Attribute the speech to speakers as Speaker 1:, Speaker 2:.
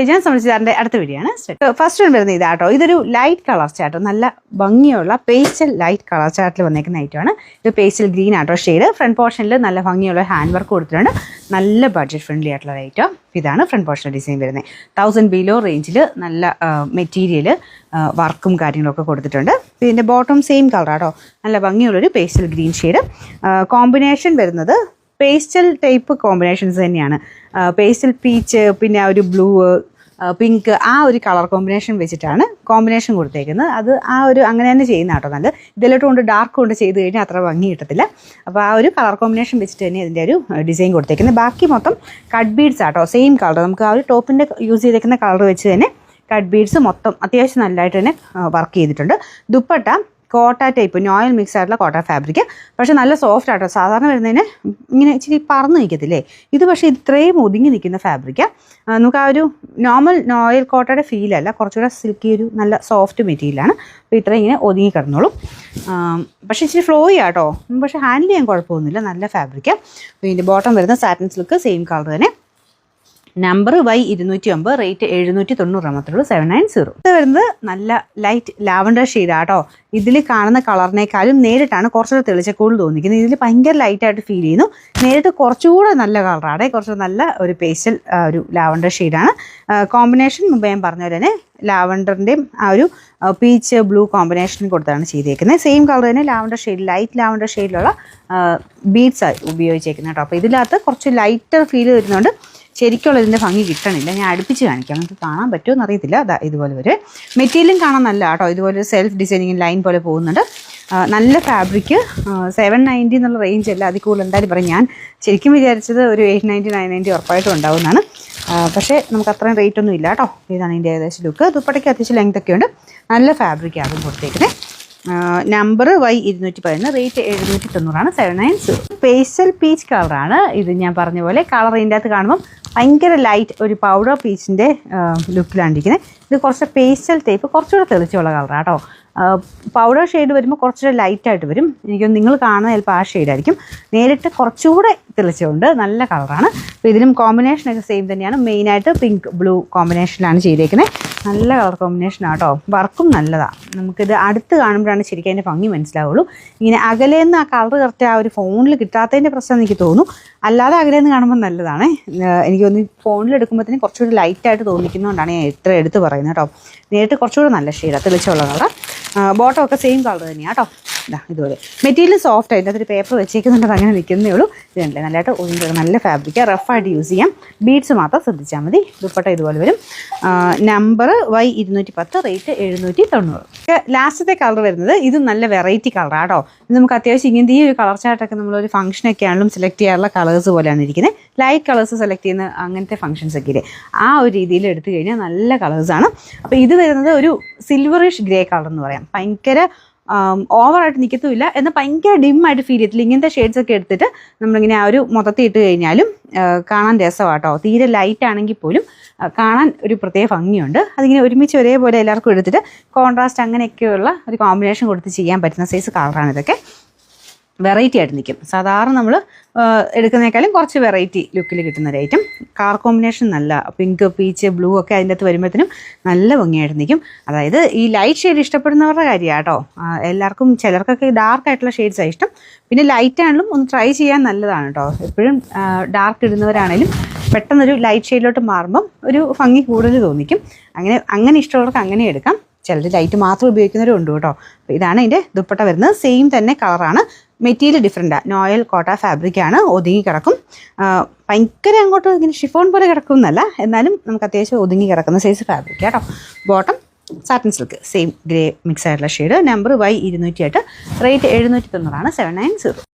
Speaker 1: ഞാൻ സംബന്ധിച്ചാറിൻ്റെ അടുത്ത വീഡിയോ ആണ്. ഫസ്റ്റ് വൺ വരുന്നത് ഇതാട്ടോ. ഇതൊരു ലൈറ്റ് കളർ ചാർട്ട്, നല്ല ഭംഗിയുള്ള പേസ്റ്റൽ ലൈറ്റ് കളർ ചാർട്ടിൽ വന്നേക്കുന്ന ഐറ്റമാണ്. ഇത് പേസ്റ്റൽ ഗ്രീൻ ആട്ടോ ഷെയ്ഡ്. ഫ്രണ്ട് പോർഷനിൽ നല്ല ഭംഗിയുള്ള ഹാൻഡ് വർക്ക് കൊടുത്തിട്ടുണ്ട്. നല്ല ബഡ്ജറ്റ് ഫ്രണ്ട്ലി ആയിട്ടുള്ള ഐറ്റം. ഇതാണ് ഫ്രണ്ട് പോർഷൻ ഡിസൈൻ വരുന്നത്. 1000 ബിലോ റേഞ്ചിൽ നല്ല മെറ്റീരിയൽ വർക്കും കാര്യങ്ങളൊക്കെ കൊടുത്തിട്ടുണ്ട്. ഇതിൻ്റെ ബോട്ടം സെയിം കളറാട്ടോ, നല്ല ഭംഗിയുള്ളൊരു പേസ്റ്റൽ ഗ്രീൻ ഷെയ്ഡ്. കോമ്പിനേഷൻ വരുന്നത് പേസ്റ്റൽ ടൈപ്പ് കോമ്പിനേഷൻസ് തന്നെയാണ്. പേസ്റ്റൽ പീച്ച്, പിന്നെ ഒരു ബ്ലൂ, പിങ്ക്, ആ ഒരു കളർ കോമ്പിനേഷൻ വെച്ചിട്ടാണ് കോമ്പിനേഷൻ കൊടുത്തേക്കുന്നത്. അത് ആ ഒരു അങ്ങനെ തന്നെ ചെയ്യുന്ന കേട്ടോ നല്ലത്. ഇതിലോട്ട് കൊണ്ട് ഡാർക്ക് കൊണ്ട് ചെയ്ത് കഴിഞ്ഞാൽ അത്ര ഭംഗി കിട്ടത്തില്ല. അപ്പോൾ ആ ഒരു കളർ കോമ്പിനേഷൻ വെച്ചിട്ട് തന്നെ ഇതിൻ്റെ ഒരു ഡിസൈൻ കൊടുത്തേക്കുന്നത്. ബാക്കി മൊത്തം കട്ട് ബീഡ്സ് ആട്ടോ, സെയിം കളർ. നമുക്ക് ആ ഒരു ടോപ്പിൻ്റെ യൂസ് ചെയ്തേക്കുന്ന കളർ വെച്ച് തന്നെ കട്ട് ബീഡ്സ് മൊത്തം അത്യാവശ്യം നല്ലതായിട്ട് തന്നെ വർക്ക് ചെയ്തിട്ടുണ്ട്. ദുപ്പട്ട കോട്ട ടൈപ്പ് നോയൽ മിക്സ് ആയിട്ടുള്ള കോട്ട ഫാബ്രിക്, പക്ഷേ നല്ല സോഫ്റ്റ് ആട്ടോ. സാധാരണ വരുന്നതിന് ഇങ്ങനെ ഇച്ചിരി പറന്ന് നിൽക്കത്തില്ലേ, ഇത് പക്ഷേ ഇത്രയും ഒതുങ്ങി നിൽക്കുന്ന ഫാബ്രിക്കാണ്. നമുക്ക് ആ ഒരു നോർമൽ നോയൽ കോട്ടയുടെ ഫീലല്ല, കുറച്ചുകൂടെ സിൽക്കി ഒരു നല്ല സോഫ്റ്റ് മെറ്റീരിയലാണ്. അപ്പോൾ ഇത്രയും ഇങ്ങനെ ഒതുങ്ങി കിടന്നോളും. പക്ഷേ ഇച്ചിരി ഫ്ലോയി ആട്ടോ, പക്ഷേ ഹാൻഡിൽ ചെയ്യാൻ കുഴപ്പമൊന്നുമില്ല, നല്ല ഫാബ്രിക്കാണ്. അപ്പോൾ ഇതിൻ്റെ ബോട്ടം വരുന്ന സാറ്റിൻ സിൽക്ക് സെയിം കളർ തന്നെ. നമ്പർ Y209, റേറ്റ് 790 മാത്രമേ 790. ഇത് വരുന്നത് നല്ല ലൈറ്റ് ലാവൻഡർ ഷെയ്ഡാട്ടോ. ഇതിൽ കാണുന്ന കളറിനേക്കാളും നേരിട്ടാണ് കുറച്ചുകൂടെ തെളിച്ചക്കൂടുതൽ തോന്നിക്കുന്നത്. ഇതിൽ ഭയങ്കര ലൈറ്റായിട്ട് ഫീൽ ചെയ്യുന്നു. നേരിട്ട് കുറച്ചുകൂടെ നല്ല കളറാണ്, കുറച്ച് നല്ല ഒരു പേസ്റ്റൽ ഒരു ലാവൻഡർ ഷെയ്ഡാണ്. കോമ്പിനേഷൻ മുമ്പ് ഞാൻ പറഞ്ഞ പോലെ തന്നെ ലാവൻഡറിൻ്റെയും ആ ഒരു പീച്ച് ബ്ലൂ കോമ്പിനേഷൻ കൊടുത്താണ് ചെയ്തേക്കുന്നത്. സെയിം കളർ തന്നെ ലാവൻഡർ ഷെയ്ഡ്, ലൈറ്റ് ലാവൻഡർ ഷെയ്ഡിലുള്ള ബീഡ്സ് ഉപയോഗിച്ചേക്കുന്നത് കേട്ടോ. അപ്പോൾ ഇതിനകത്ത് കുറച്ച് ലൈറ്റർ ഫീൽ വരുന്നതുകൊണ്ട് ശരിക്കുള്ള ഇതിൻ്റെ ഭംഗി കിട്ടണില്ല. ഞാൻ അടുപ്പിച്ച് കാണിക്കാം, നമുക്ക് കാണാൻ പറ്റുമോ എന്നറിയത്തില്ല. അതാ ഇതുപോലെ വരെ മെറ്റീരിയലും കാണാൻ നല്ല കേട്ടോ. ഇതുപോലെ സെൽഫ് ഡിസൈനിങ് ലൈൻ പോലെ പോകുന്നുണ്ട്. നല്ല ഫാബ്രിക്ക്. 790 എന്നുള്ള റേഞ്ച് അല്ല, അതിൽ കൂടുതൽ എന്തായാലും പറയും. ഞാൻ ശരിക്കും വിചാരിച്ചത് ഒരു 890 990 ഉറപ്പായിട്ടും ഉണ്ടാവുന്നതാണ്. പക്ഷേ നമുക്ക് അത്രയും റേറ്റ് ഒന്നും ഇല്ല കേട്ടോ. ഇതാണ് ഇതിൻ്റെ ഏകദേശം ലുക്ക്. ദുപ്പട്ടയ്ക്ക് അത്യാവശ്യം ലെങ്ത് ഒക്കെ ഉണ്ട്. നല്ല ഫാബ്രിക്കാണ് കൊടുത്തേക്കുന്നത്. Number Y211, rate 790 790. Pastel peach കളറാണ് ഇത്. ഞാൻ പറഞ്ഞ പോലെ കളർ ഇതിൻ്റെ അകത്ത് കാണുമ്പം ഭയങ്കര ലൈറ്റ് ഒരു പൗഡർ പീച്ചിൻ്റെ ലുക്കിലാണ് ഇരിക്കുന്നത്. ഇത് കുറച്ച് പേസ്റ്റൽ ടൈപ്പ്, കുറച്ചുകൂടെ തെളിച്ചുള്ള കളറാണ് കേട്ടോ. പൗഡർ ഷെയ്ഡ് വരുമ്പോൾ കുറച്ചുകൂടെ ലൈറ്റായിട്ട് വരും. എനിക്കൊന്ന് നിങ്ങൾ കാണുന്ന ചിലപ്പോൾ ആ ഷെയ്ഡായിരിക്കും. നേരിട്ട് കുറച്ചുകൂടെ തെളിച്ചുകൊണ്ട് നല്ല കളറാണ്. അപ്പോൾ ഇതിലും കോമ്പിനേഷനൊക്കെ സെയിം തന്നെയാണ്. മെയിനായിട്ട് പിങ്ക് ബ്ലൂ കോമ്പിനേഷനിലാണ് ചെയ്തേക്കുന്നത്. നല്ല കളർ കോമ്പിനേഷനാണ് കേട്ടോ. വർക്കും നല്ലതാണ്. നമുക്കിത് അടുത്ത് കാണുമ്പോഴാണ് ശരിക്കും അതിൻ്റെ ഭംഗി മനസ്സിലാവുള്ളൂ. ഇങ്ങനെ അകലേന്ന് ആ കളർ കറക്റ്റ് ആ ഒരു ഫോണിൽ കിട്ടാത്തതിൻ്റെ പ്രശ്നം എനിക്ക് തോന്നുന്നു. അല്ലാതെ അകലേന്ന് കാണുമ്പോൾ നല്ലതാണ്. എനിക്ക് തോന്നി ഫോണിൽ എടുക്കുമ്പോഴത്തേനും കുറച്ചുകൂടി ലൈറ്റായിട്ട് തോന്നിക്കുന്നതുകൊണ്ടാണ് ഞാൻ ഇത്ര എടുത്ത് പറയുന്നത് കേട്ടോ. നേരിട്ട് കുറച്ചുകൂടി നല്ല ഷെയ്ഡാണ്, തെളിച്ചുള്ള കളർ. ബോട്ടം ഒക്കെ സെയിം കളർ തന്നെയാണ് കേട്ടോ. ഇതാ ഇതുപോലെ മെറ്റീരിയൽ സോഫ്റ്റ് ആയിട്ട് അതൊരു പേപ്പർ വെച്ചേക്കുന്നുണ്ട്, അങ്ങനെ നിൽക്കുന്നേ ഉള്ളൂ. ഇതല്ലേ നല്ലതായിട്ട് ഒഴിഞ്ഞ നല്ല ഫാബ്രിക്കാണ്, റഫായിട്ട് യൂസ് ചെയ്യാം. ബീഡ്സ് മാത്രം ശ്രദ്ധിച്ചാൽ മതി. ദുപ്പട്ട ഇതുപോലെ വരും. Number Y210, rate 790. ലാസ്റ്റത്തെ കളർ വരുന്നത് ഇത് നല്ല വെറൈറ്റി കളറാണ് കേട്ടോ. ഇത് നമുക്ക് അത്യാവശ്യം ഇങ്ങനത്തെ ഈ ഒരു കളർ ചാർട്ടൊക്കെ നമ്മളൊരു ഫംഗ്ഷനൊക്കെ ആണെങ്കിലും സെലക്ട് ചെയ്യാറുള്ള കളേഴ്സ് പോലെയാണ് ഇരിക്കുന്നത്. ലൈറ്റ് കളേഴ്സ് സെലക്ട് ചെയ്യുന്ന അങ്ങനത്തെ ഫംഗ്ഷൻസ് ഒക്കെ ഇല്ലേ, ആ ഒരു രീതിയിൽ എടുത്തു കഴിഞ്ഞാൽ നല്ല കളേഴ്സാണ്. അപ്പോൾ ഇത് വരുന്നത് ഒരു സിൽവറിഷ് ഗ്രേ കളർ എന്ന് പറയാം. ഭയങ്കര ഓവറായിട്ട് നിൽക്കത്തുമില്ല, എന്നാൽ ഭയങ്കര ഡിമ്മായിട്ട് ഫീൽ ചെയ്യത്തില്ല. ഇങ്ങനത്തെ ഷെയ്ഡ്സ് ഒക്കെ എടുത്തിട്ട് നമ്മളിങ്ങനെ ആ ഒരു മൊത്തത്തിൽ ഇട്ട് കഴിഞ്ഞാലും കാണാൻ രസമാട്ടോ. തീരെ ലൈറ്റ് ആണെങ്കിൽ പോലും കാണാൻ ഒരു പ്രത്യേക ഭംഗിയുണ്ട്. അതിങ്ങനെ ഒരുമിച്ച് ഒരേപോലെ എല്ലാവർക്കും എടുത്തിട്ട് കോൺട്രാസ്റ്റ് അങ്ങനെയൊക്കെയുള്ള ഒരു കോമ്പിനേഷൻ കൊടുത്ത് ചെയ്യാൻ പറ്റുന്ന സൈസ് കളറാണ് ഇതൊക്കെ. വെറൈറ്റി ആയിട്ട് നിൽക്കും. സാധാരണ നമ്മൾ എടുക്കുന്നതിനേക്കാളും കുറച്ച് വെറൈറ്റി ലുക്കിൽ കിട്ടുന്ന ഒരു ഐറ്റം. കളർ കോമ്പിനേഷൻ നല്ല പിങ്ക്, പീച്ച്, ബ്ലൂ ഒക്കെ അതിൻ്റെ അകത്ത് വരുമ്പോഴത്തേനും നല്ല ഭംഗിയായിട്ട് നിൽക്കും. അതായത് ഈ ലൈറ്റ് ഷെയ്ഡ് ഇഷ്ടപ്പെടുന്നവരുടെ കാര്യമാണ് കേട്ടോ. എല്ലാവർക്കും ചിലർക്കൊക്കെ ഡാർക്ക് ആയിട്ടുള്ള ഷെയ്ഡ്സാണ് ഇഷ്ടം. പിന്നെ ലൈറ്റ് ആണെങ്കിലും ഒന്ന് ട്രൈ ചെയ്യാൻ നല്ലതാണ് കേട്ടോ. എപ്പോഴും ഡാർക്ക് ഇടുന്നവരാണെങ്കിലും പെട്ടെന്നൊരു ലൈറ്റ് ഷെയ്ഡിലോട്ട് മാറുമ്പം ഒരു ഭംഗി കൂടുതൽ തോന്നിക്കും. അങ്ങനെ ഇഷ്ടമുള്ളവർക്ക് അങ്ങനെ എടുക്കാം. ചിലർ ലൈറ്റ് മാത്രം ഉപയോഗിക്കുന്നവരും ഉണ്ട് കേട്ടോ. അപ്പോൾ ഇതാണ് ഇതിൻ്റെ ദുപ്പട്ട വരുന്നത്. സെയിം തന്നെ കളറാണ്. മെറ്റീരിയൽ ഡിഫറെൻറ്റാണ്. നോയൽ കോട്ട ഫാബ്രിക്കാണ്. ഒതുങ്ങി കിടക്കും. ഭയങ്കര അങ്ങോട്ട് ഇങ്ങനെ ഷിഫോൺ പോലെ കിടക്കും എന്നല്ല, എന്നാലും നമുക്ക് അത്യാവശ്യം ഒതുങ്ങി കിടക്കുന്ന സൈസ് ഫാബ്രിക് കേട്ടോ. Bottom satin silk same grey mix ആയിട്ടുള്ള ഷെയ്ഡ്. Number Y208, rate 790 790.